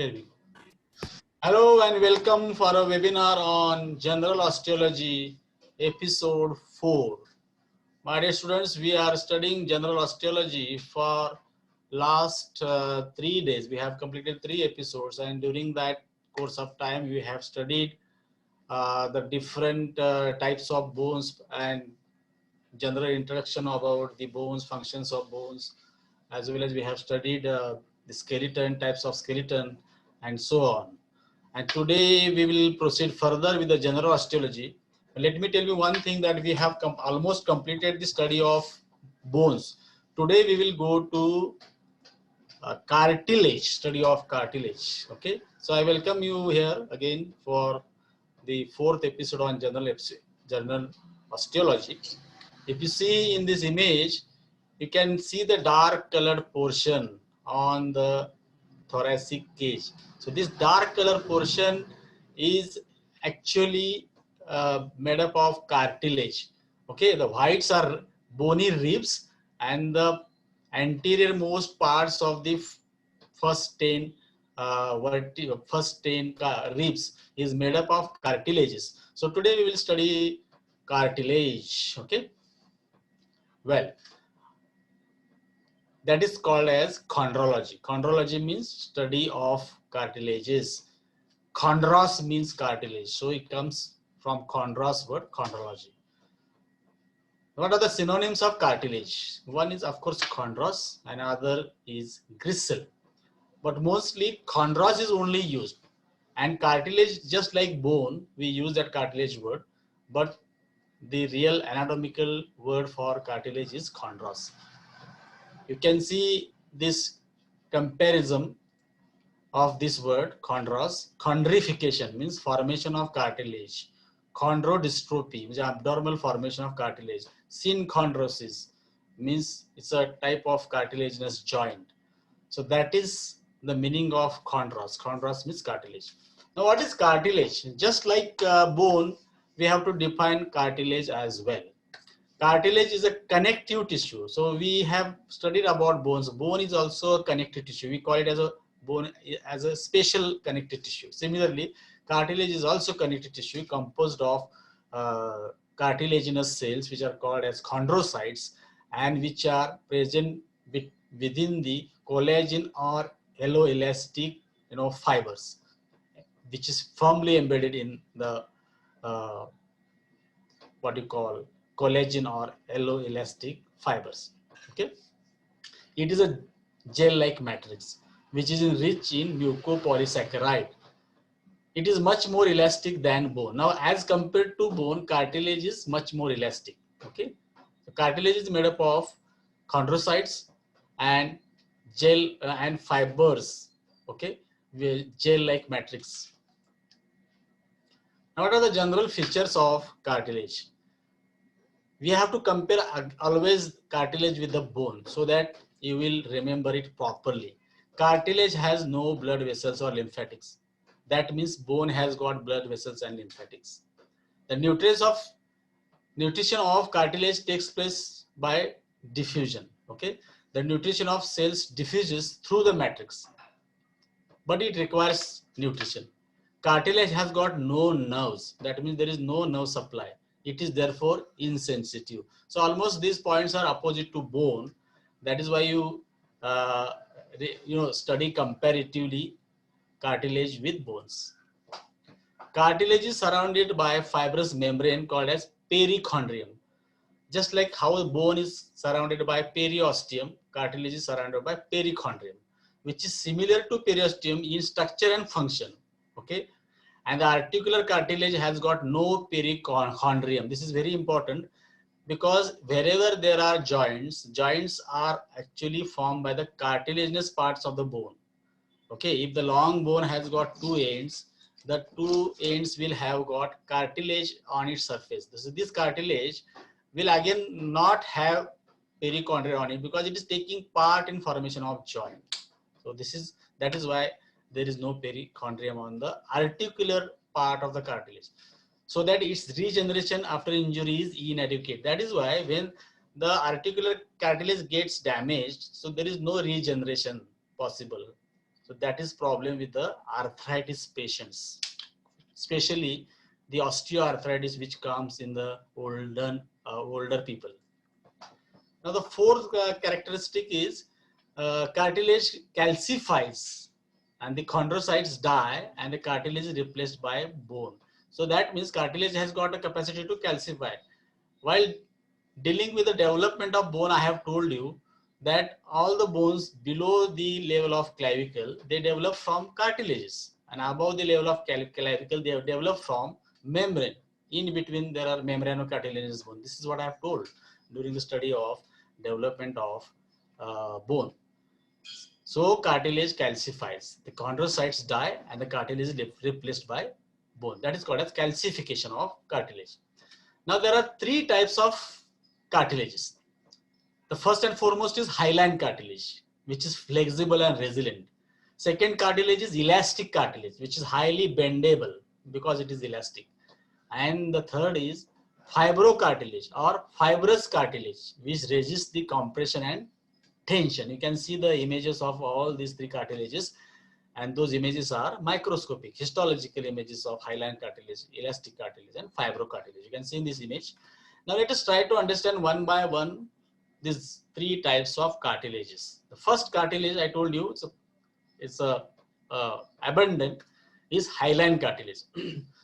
Here we go. Hello and welcome for a webinar on General Osteology, episode 4. My dear students, we are studying General Osteology for last 3 days. We have completed 3 episodes, and during that course of time, we have studied the different types of bones and general introduction about the bones, functions of bones, as well as we have studied the skeleton, types of skeleton, and so on. And today we will proceed further with the general osteology. Let me tell you one thing, that we have almost completed the study of bones. Today we will go to cartilage, study of cartilage. Okay, so I welcome you here again for the 4th episode on general osteology. If you see in this image, you can see the dark colored portion on the thoracic cage. So this dark color portion is actually made up of cartilage. Okay, the whites are bony ribs, and the anterior most parts of the first 10 ribs is made up of cartilages. So today we will study cartilage. Okay, well, that is called as chondrology. Chondrology means study of cartilages. Chondros means cartilage, so it comes from chondros word, chondrology. What are the synonyms of cartilage? One is of course chondros, another is gristle, but mostly chondros is only used, and cartilage, just like bone, we use that cartilage word, but the real anatomical word for cartilage is chondros. You can see this comparison of this word chondros. Chondrification means formation of cartilage. Chondrodystrophy means abnormal formation of cartilage. Synchondrosis means it's a type of cartilaginous joint. So that is the meaning of chondros. Chondros means cartilage. Now what is cartilage? Just like bone, we have to define cartilage as well. Cartilage is a connective tissue. So we have studied about bones. Bone is also a connective tissue. We call it as a bone, as a special connective tissue. Similarly, cartilage is also connective tissue composed of cartilaginous cells, which are called as chondrocytes, and which are present within the collagen or elastic, fibers, which is firmly embedded in the what you call collagen or elastic fibers. Okay, it is a gel-like matrix which is rich in mucopolysaccharide. It is much more elastic than bone. Now, as compared to bone, cartilage is much more elastic. Okay, so cartilage is made up of chondrocytes and gel and fibers. Okay, gel-like matrix. Now, what are the general features of cartilage? We have to compare always cartilage with the bone so that you will remember it properly. Cartilage has no blood vessels or lymphatics. That means bone has got blood vessels and lymphatics. The nutrition of cartilage takes place by diffusion. Okay, the nutrition of cells diffuses through the matrix, but it requires nutrition. Cartilage has got no nerves. That means there is no nerve supply. It is therefore insensitive. So almost these points are opposite to bone. That is why uh, study comparatively cartilage with bones. Cartilage is surrounded by a fibrous membrane called as perichondrium. Just like how bone is surrounded by periosteum, cartilage is surrounded by perichondrium, which is similar to periosteum in structure and function. Okay, and the articular cartilage has got no perichondrium. This is very important because wherever there are joints, joints are actually formed by the cartilaginous parts of the bone. Okay, if the long bone has got two ends, the two ends will have got cartilage on its surface. This cartilage will again not have perichondria on it because it is taking part in formation of joint. So that is why there is no perichondrium on the articular part of the cartilage, so that its regeneration after injury is inadequate. That is why when the articular cartilage gets damaged, so there is no regeneration possible. So that is problem with the arthritis patients, especially the osteoarthritis which comes in the older people. Now the fourth characteristic is cartilage calcifies and the chondrocytes die and the cartilage is replaced by bone. So that means cartilage has got a capacity to calcify. While dealing with the development of bone, I have told you that all the bones below the level of clavicle, they develop from cartilages, and above the level of clavicle, they have developed from membrane. In between, there are membranocartilaginous bone. This is what I have told during the study of development of bone. So cartilage calcifies, the chondrocytes die, and the cartilage is replaced by bone. That is called as calcification of cartilage. Now there are three types of cartilages. The first and foremost is hyaline cartilage, which is flexible and resilient. Second cartilage is elastic cartilage, which is highly bendable because it is elastic. And the third is fibrocartilage or fibrous cartilage, which resists the compression and tension. You can see the images of all these three cartilages, and those images are microscopic, histological images of hyaline cartilage, elastic cartilage, and fibrocartilage. You can see in this image. Now let us try to understand one by one these three types of cartilages. The first cartilage I told you, it's abundant, is hyaline cartilage.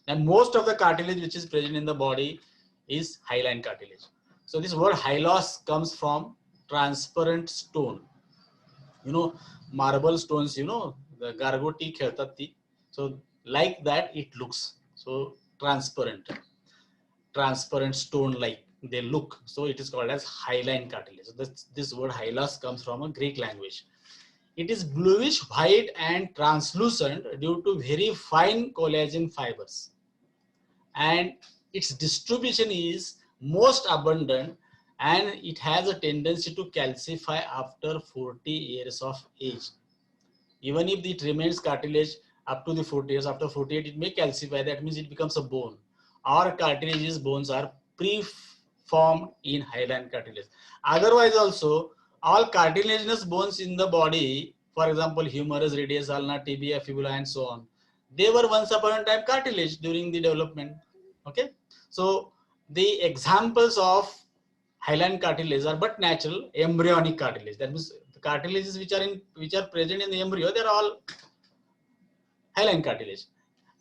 And most of the cartilage which is present in the body is hyaline cartilage. So this word hyalos comes from transparent stone. You know, marble stones, you know, the gargoti kheltat thi. So like that it looks. So transparent stone like they look. So it is called as hyaline cartilage. So this word hyalos comes from a Greek language. It is bluish white and translucent due to very fine collagen fibers, and its distribution is most abundant, and it has a tendency to calcify after 40 years of age. Even if it remains cartilage up to the 40 years, after 48 it may calcify. That means it becomes a bone. Our cartilaginous bones are preformed in hyaline cartilage. Otherwise also, all cartilaginous bones in the body, for example, humerus, radius, ulna, tibia, fibula, and so on, they were once upon a time cartilage during the development. Okay, so the examples of hyaline cartilage are but natural embryonic cartilage. That means the cartilages which are present in the embryo, they are all hyaline cartilage.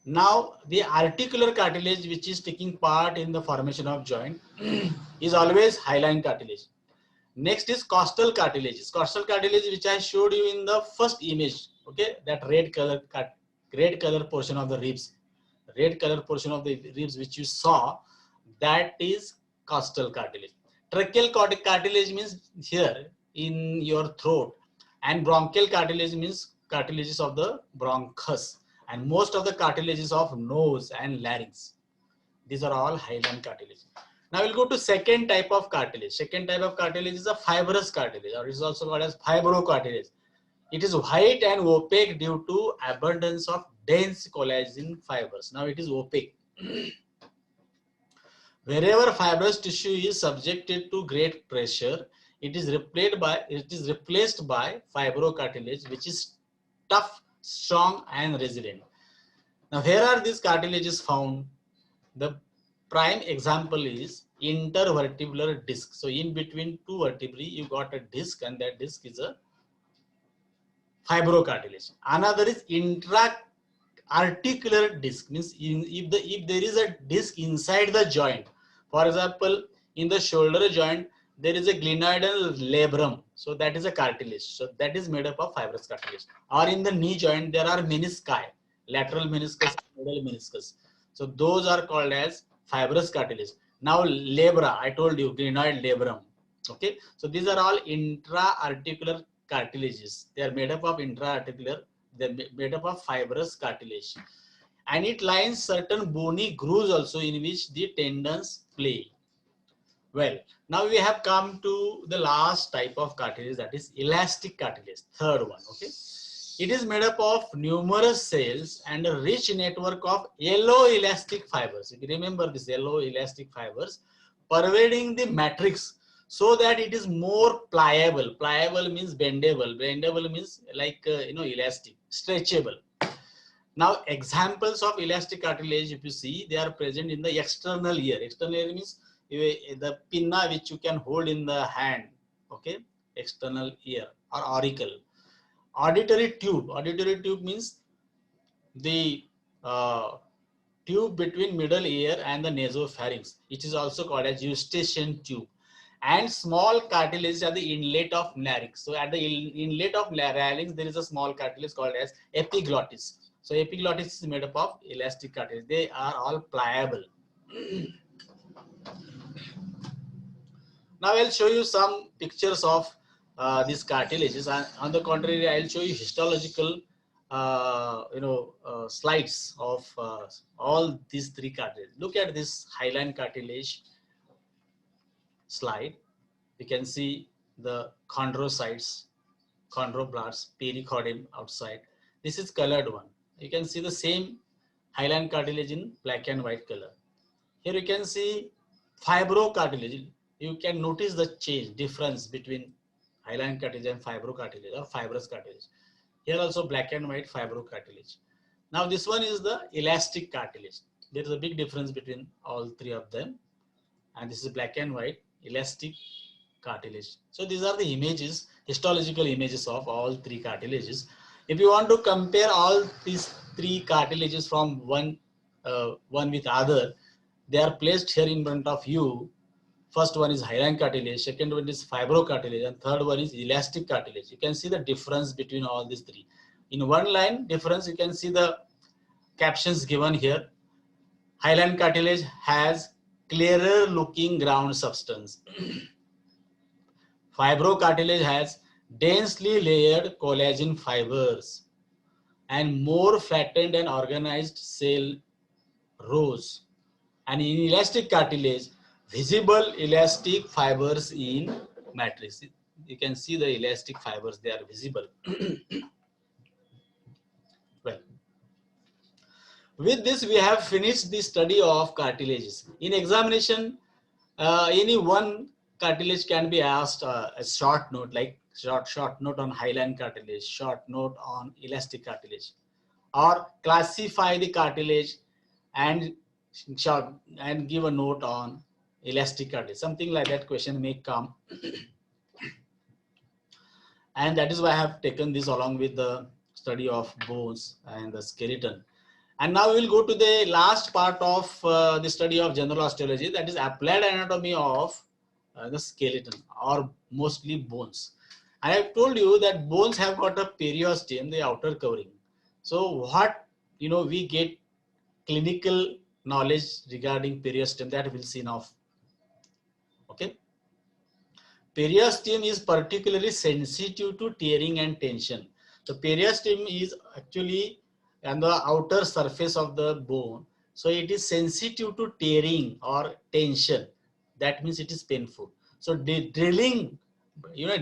Now the articular cartilage which is taking part in the formation of joint is always hyaline cartilage. Next is costal cartilages. Costal cartilage, which I showed you in the first image. Okay, that red color portion of the ribs, which you saw, that is costal cartilage. Tracheal cartilage means here in your throat, and bronchial cartilage means cartilages of the bronchus, and most of the cartilages of nose and larynx. These are all hyaline cartilage. Now we'll go to second type of cartilage. Second type of cartilage is a fibrous cartilage, or it is also called as fibrocartilage. It is white and opaque due to abundance of dense collagen fibers. Now it is opaque. Wherever fibrous tissue is subjected to great pressure, it is replaced by fibrocartilage, which is tough, strong, and resilient. Now, where are these cartilages found? The prime example is intervertebral disc. So, in between two vertebrae, you got a disc, and that disc is a fibrocartilage. Another is intra-articular disc. Means if there is a disc inside the joint, for example, in the shoulder joint, there is a glenoidal labrum. So that is a cartilage. So that is made up of fibrous cartilage. Or in the knee joint, there are menisci, lateral meniscus, medial meniscus. So those are called as fibrous cartilage. Now labra, I told you, glenoid labrum. Okay. So these are all intra-articular cartilages. They are made up of intra-articular, they are made up of fibrous cartilage. And it lines certain bony grooves also in which the tendons play. Well, now we have come to the last type of cartilage, that is elastic cartilage, third one. Okay, it is made up of numerous cells and a rich network of yellow elastic fibers. If you remember this yellow elastic fibers pervading the matrix, so that it is more pliable. Pliable means bendable. Bendable means like elastic. stretchable. Now, examples of elastic cartilage, if you see, they are present in the external ear. External ear means the pinna which you can hold in the hand. Okay, external ear or auricle. Auditory tube. Auditory tube means the tube between middle ear and the nasopharynx. It is also called as eustachian tube. And small cartilage are the inlet of larynx. So at the inlet of larynx, there is a small cartilage called as epiglottis. So epiglottis is made up of elastic cartilage. They are all pliable. Now I'll show you some pictures of these cartilages. And on the contrary, I'll show you histological slides of all these three cartilages. Look at this hyaline cartilage slide. You can see the chondrocytes, chondroblasts, pericardium outside. This is colored one. You can see the same hyaline cartilage in black and white color. Here you can see fibrocartilage. You can notice the change, difference between hyaline cartilage and fibrocartilage or fibrous cartilage. Here also black and white fibrocartilage. Now this one is the elastic cartilage. There is a big difference between all three of them. And this is black and white elastic cartilage. So these are the images, histological images of all three cartilages. If you want to compare all these three cartilages from one with other, they are placed here in front of you. First one is hyaline cartilage, second one is fibrocartilage, and third one is elastic cartilage. You can see the difference between all these three. In one line difference, you can see the captions given here. Hyaline cartilage has clearer looking ground substance. Fibrocartilage has densely layered collagen fibers and more flattened and organized cell rows. And in elastic cartilage, visible elastic fibers in matrix. You can see the elastic fibers, they are visible. Well, with this, we have finished the study of cartilages. In examination, any one cartilage can be asked a short note, like short note on hyaline cartilage, short note on elastic cartilage, or classify the cartilage and give a note on elastic cartilage. Something like that question may come. And that is why I have taken this along with the study of bones and the skeleton. And now we will go to the last part of the study of general osteology, that is applied anatomy of the skeleton or mostly bones. I have told you that bones have got a periosteum, the outer covering. So what we get clinical knowledge regarding periosteum, that we'll see now. Okay. Periosteum is particularly sensitive to tearing and tension. The periosteum is actually on the outer surface of the bone. So it is sensitive to tearing or tension. That means it is painful. So the drilling,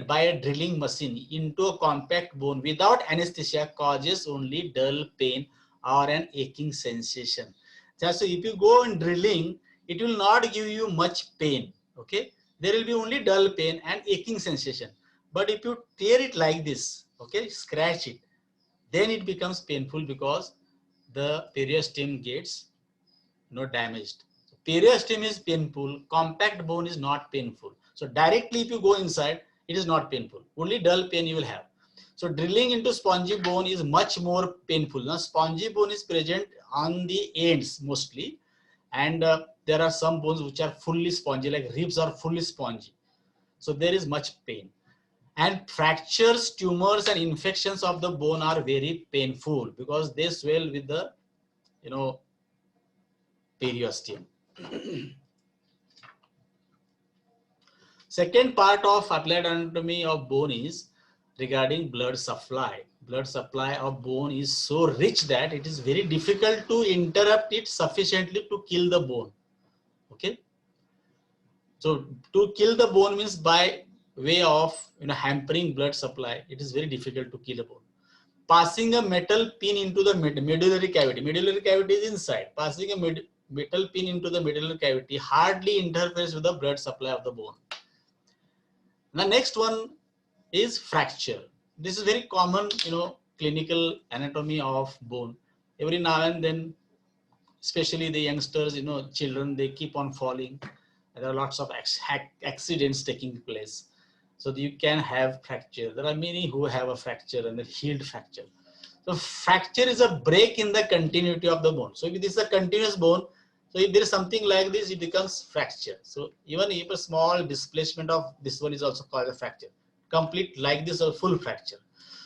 by a drilling machine into a compact bone without anesthesia causes only dull pain or an aching sensation. So if you go on drilling, it will not give you much pain. Okay. There will be only dull pain and aching sensation. But if you tear it like this, okay, scratch it, then it becomes painful because the periosteum gets damaged. So periosteum is painful, compact bone is not painful. So directly if you go inside, it is not painful. Only dull pain you will have. So drilling into spongy bone is much more painful. Now spongy bone is present on the ends mostly, and there are some bones which are fully spongy, like ribs are fully spongy. So there is much pain. And fractures, tumors, and infections of the bone are very painful because they swell with the, periosteum. Second part of applied anatomy of bone is regarding blood supply. Blood supply of bone is so rich that it is very difficult to interrupt it sufficiently to kill the bone. Okay. So to kill the bone means by way of hampering blood supply, it is very difficult to kill a bone. Passing a metal pin into the medullary cavity. Medullary cavity is inside. Passing a metal pin into the medullary cavity hardly interferes with the blood supply of the bone. The next one is fracture. This is very common, clinical anatomy of bone. Every now and then, especially the youngsters, children, they keep on falling. There are lots of accidents taking place. So you can have fracture. There are many who have a fracture and a healed fracture. So fracture is a break in the continuity of the bone. So if this is a continuous bone, so if there is something like this, it becomes fracture. So even if a small displacement of this one is also called a fracture. Complete like this or full fracture.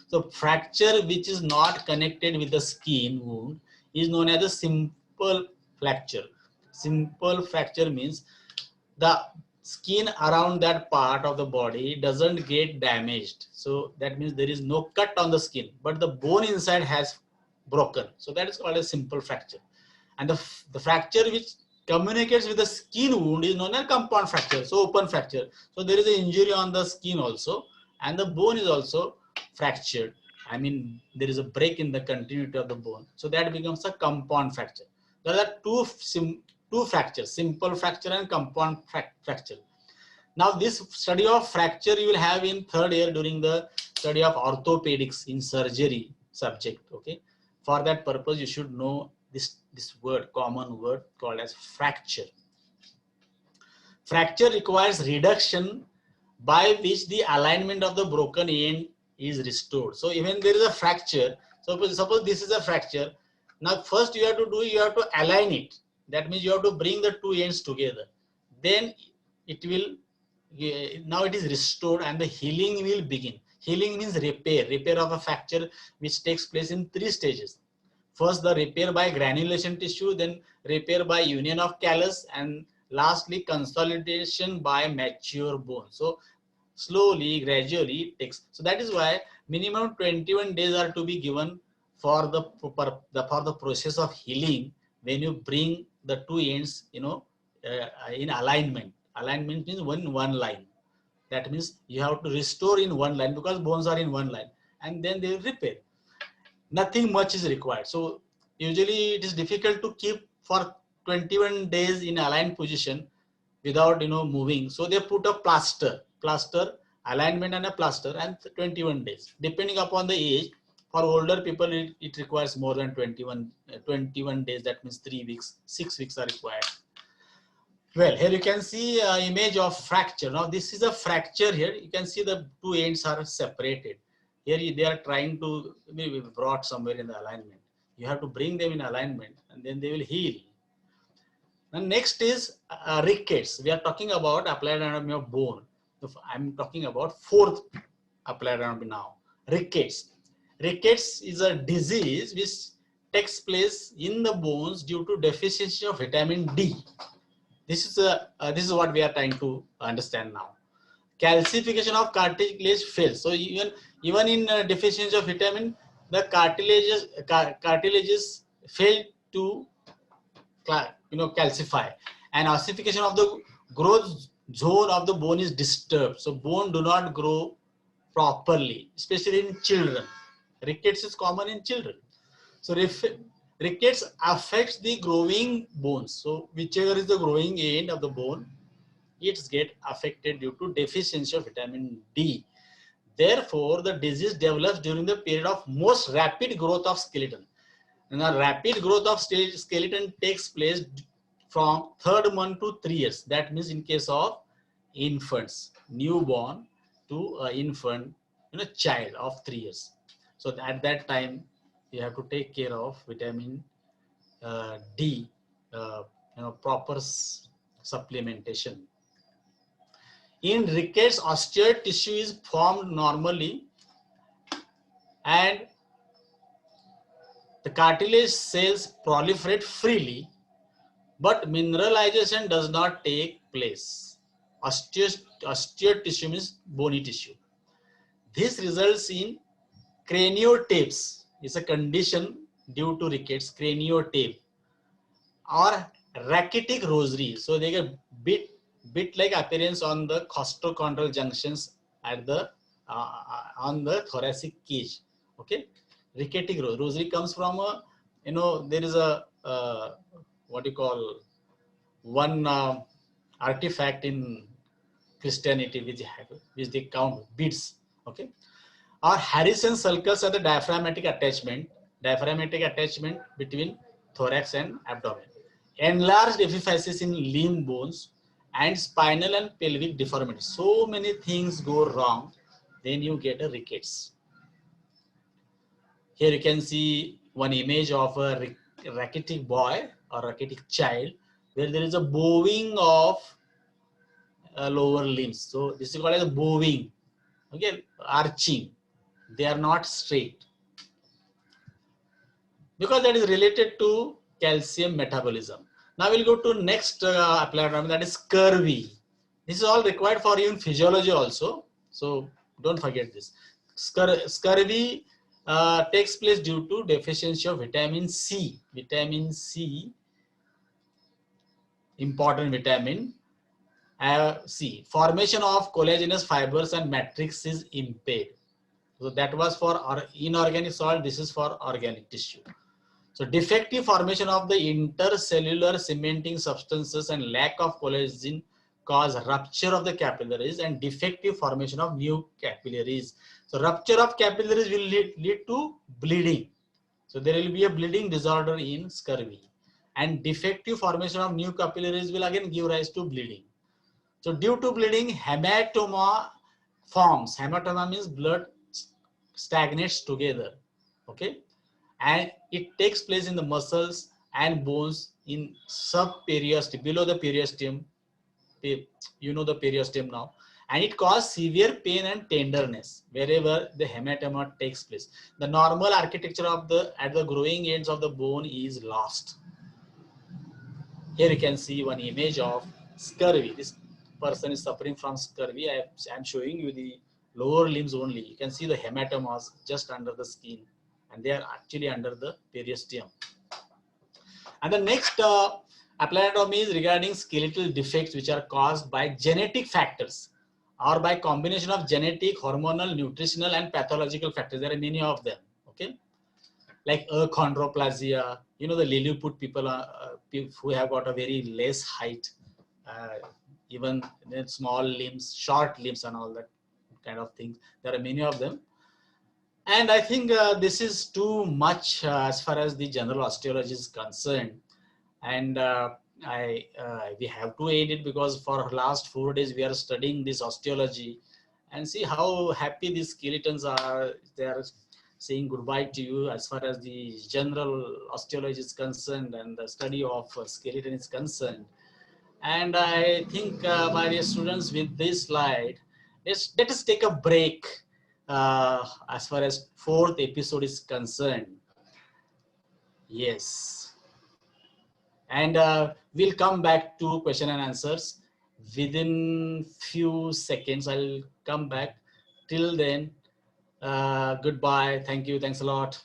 So fracture which is not connected with the skin wound is known as a simple fracture. Simple fracture means the skin around that part of the body doesn't get damaged. So that means there is no cut on the skin, but the bone inside has broken. So that is called a simple fracture. And the fracture which communicates with the skin wound is known as compound fracture, so open fracture. So there is an injury on the skin also, and the bone is also fractured. I mean, there is a break in the continuity of the bone. So that becomes a compound fracture. There are two fractures, simple fracture and compound fracture. Now this study of fracture you will have in third year during the study of orthopedics in surgery subject. Okay, for that purpose you should know this word, common word called as fracture. Fracture requires reduction by which the alignment of the broken end is restored. So even there is a fracture, suppose this is a fracture. Now first you have to align it. That means you have to bring the two ends together. Then it will, now it is restored and the healing will begin. Healing means repair of a fracture which takes place in three stages. First, the repair by granulation tissue, then repair by union of callus, and lastly consolidation by mature bone. So slowly, gradually it takes. So that is why minimum 21 days are to be given for the process of healing when you bring the two ends, in alignment. Alignment means one line. That means you have to restore in one line because bones are in one line, and then they will repair. Nothing much is required. So usually it is difficult to keep for 21 days in aligned position without moving. So they put a plaster alignment and a plaster, and 21 days depending upon the age. For older people it requires more than 21 days. That means 3 weeks, 6 weeks are required. Well, here you can see an image of fracture. Now this is a fracture. Here you can see the two ends are separated. Here they are trying to be brought somewhere in the alignment. You have to bring them in alignment and then they will heal. And next is rickets. We are talking about applied anatomy of bone. I'm talking about fourth applied anatomy now. Rickets. Rickets is a disease which takes place in the bones due to deficiency of vitamin D. This is what we are trying to understand now. Calcification of cartilage fails. So even in deficiency of vitamin, the cartilages fail to calcify, and ossification of the growth zone of the bone is disturbed. So bone do not grow properly, especially in children. Rickets is common in children. So rickets affects the growing bones. So whichever is the growing end of the bone, it's get affected due to deficiency of vitamin D. Therefore, the disease develops during the period of most rapid growth of skeleton. And the rapid growth of skeleton takes place from 3rd month to 3 years. That means in case of infants, newborn to infant, child of 3 years. So at that time, you have to take care of vitamin D, proper supplementation. In rickets, osteoid tissue is formed normally, and the cartilage cells proliferate freely, but mineralization does not take place. Osteoid tissue means bony tissue. This results in craniotapes. It's a condition due to rickets, craniotape, or rachitic rosary. So they get bit like appearance on the costochondral junctions at the on the thoracic cage. Okay, rickety rosary comes from a, there is a what you call one artifact in Christianity which they count beads. Okay, Or Harrison sulcus are the diaphragmatic attachment between thorax and abdomen. Enlarged epiphysis in limb bones and spinal and pelvic deformity. So many things go wrong, then you get a rickets. Here you can see one image of a rachitic boy or rachitic child where there is a bowing of lower limbs. So this is called as a bowing, okay, arching. They are not straight because that is related to calcium metabolism. Now we'll go to next applied anatomy, that is scurvy. This is all required for you in physiology also. So don't forget this. Scurvy takes place due to deficiency of vitamin C. Vitamin C, important vitamin. C. Formation of collagenous fibers and matrix is impaired. So that was for inorganic salt. This is for organic tissue. So defective formation of the intercellular cementing substances and lack of collagen cause rupture of the capillaries and defective formation of new capillaries. So rupture of capillaries will lead to bleeding. So there will be a bleeding disorder in scurvy, and defective formation of new capillaries will again give rise to bleeding. So due to bleeding, hematoma forms. Hematoma means blood stagnates together, okay? And it takes place in the muscles and bones in subperiosteum, below the periosteum. You know the periosteum now. And it causes severe pain and tenderness wherever the hematoma takes place. The normal architecture of at the growing ends of the bone is lost. Here you can see one image of scurvy. This person is suffering from scurvy. I am showing you the lower limbs only. You can see the hematomas just under the skin, and they are actually under the periosteum. And the next applied anatomy is regarding skeletal defects which are caused by genetic factors or by combination of genetic, hormonal, nutritional, and pathological factors. There are many of them. Okay, like achondroplasia. You know, the Lilliput people who have got a very less height, even small limbs, short limbs, and all that kind of things. There are many of them. And I think this is too much as far as the general osteology is concerned. And we have to end it because for last 4 days we are studying this osteology, and see how happy these skeletons are. They are saying goodbye to you as far as the general osteology is concerned and the study of skeleton is concerned. And I think, my dear students, with this slide, let us take a break as far as 4th episode is concerned. Yes. And we'll come back to question and answers within few seconds. I'll come back. Till then, goodbye. Thank you. Thanks a lot.